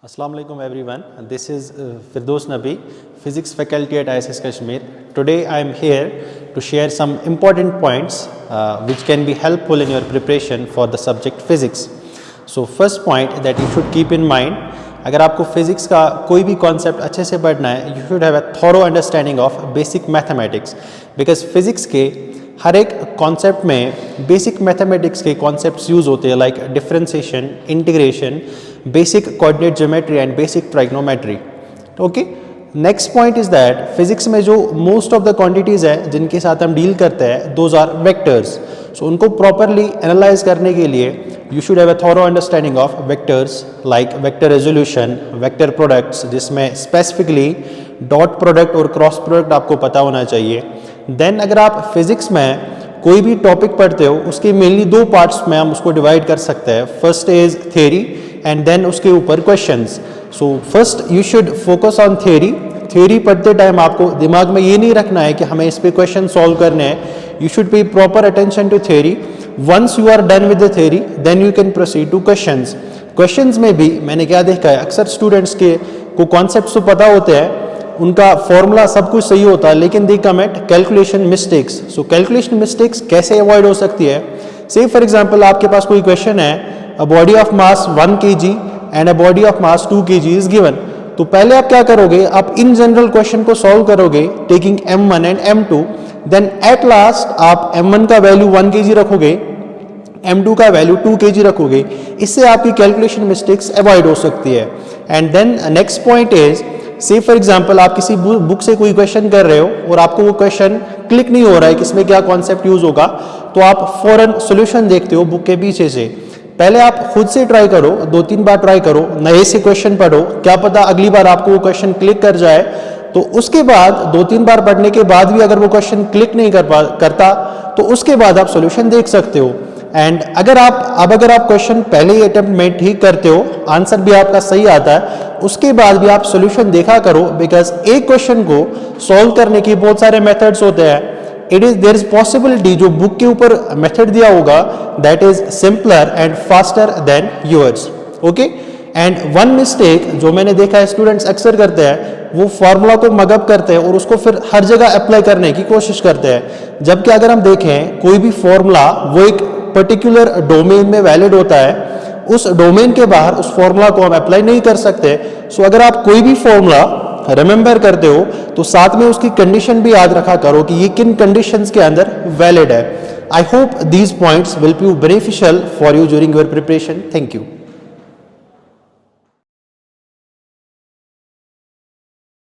Assalamu alaikum everyone. This is Firdaus Nabi, Physics faculty at ISS Kashmir. Today I am here to share some important points which can be helpful in your preparation for the subject physics. So first point that you should keep in mind, अगर आपको physics का कोई भी concept अच्छे से पढ़ना है, you should have a thorough understanding of basic mathematics, because physics के हर एक कॉन्सेप्ट में बेसिक मैथमेटिक्स के कॉन्सेप्ट्स यूज होते हैं, like differentiation, integration, basic coordinate geometry and basic trigonometry. Okay, next point is that physics में जो most of the quantities है जिनके साथ हम डील करते हैं, दोज आर वेक्टर्स. सो उनको प्रॉपरली एनालाइज करने के लिए you should have a thorough understanding of vectors, like vector resolution, vector products, जिसमें स्पेसिफिकली डॉट प्रोडक्ट और क्रॉस प्रोडक्ट आपको पता होना चाहिए. देन अगर आप फिजिक्स में कोई भी टॉपिक पढ़ते हो, उसके मेनली दो पार्ट्स में हम उसको डिवाइड कर सकते हैं. First is theory and then उसके ऊपर questions. So first you should focus on theory. Theory पढ़ते टाइम आपको दिमाग में ये नहीं रखना है कि हमें इस पे क्वेश्चन सॉल्व करने हैं. You should pay proper attention to theory. Once you are done with the theory then you can proceed to questions. Questions में भी मैंने क्या देखा है, अक्सर स्टूडेंट्स के को कॉन्सेप्ट्स तो पता होते हैं, उनका फॉर्मूला सब कुछ सही होता है, लेकिन दे commit calculation mistakes. So calculation mistakes कैसे अवॉइड हो सकती है? से फॉर एग्जांपल आपके पास कोई क्वेश्चन है, a body of mass 1 kg and a body of mass 2 kg is given. तो पहले आप क्या करोगे, आप इन जनरल क्वेश्चन को सॉल्व करोगे taking m1 and m2. Then at last आप m1 का वैल्यू 1 kg रखोगे, m2 का वैल्यू 2 kg रखोगे. इससे आपकी कैलकुलेशन मिस्टेक्स अवॉइड हो सकती है. And then next point is, say for example आप किसी बुक से कोई क्वेश्चन कर रहे हो और आपको वो क्वेश्चन क्लिक नहीं हो रहा है कि इसमें क्या कॉन्सेप्ट यूज होगा, तो आप फौरन सॉल्यूशन देखते हो बुक के पीछे से. पहले आप खुद से ट्राई करो, 2-3 बार ट्राई करो, नए से क्वेश्चन पढ़ो, क्या पता अगली बार आपको वो क्वेश्चन क्लिक कर जाए. तो उसके बाद 2-3 बार पढ़ने के बाद भी अगर वो क्वेश्चन क्लिक नहीं करता तो उसके बाद आप सॉल्यूशन देख सकते हो. एंड अगर आप क्वेश्चन पहले ही अटेम्प्ट में ठीक करते हो, आंसर भी आपका सही आता है, उसके बाद भी आप सॉल्यूशन देखा करो, बिकॉज एक क्वेश्चन को सॉल्व करने के बहुत सारे मेथड्स होते हैं. देयर इज पॉसिबिलिटी जो बुक के ऊपर मेथड दिया होगा that is simpler and faster than yours. Okay, and one mistake जो मैंने देखा है स्टूडेंट्स अक्सर करते हैं, वो फार्मूला को मगअप करते हैं और उसको फिर हर जगह अप्लाई करने की कोशिश करते हैं. जबकि अगर हम देखें कोई भी फॉर्मूला वो एक पर्टिकुलर डोमेन में वैलिड होता है, उस डोमेन के बाहर उस फॉर्मूला को हम अप्लाई नहीं कर सकते. सो अगर आप कोई भी फॉर्मूला रिमेंबर करते हो तो साथ में उसकी कंडीशन भी याद रखा करो कि ये किन कंडीशंस के अंदर वैलिड है. I hope these points will be beneficial for you during your preparation. Thank you.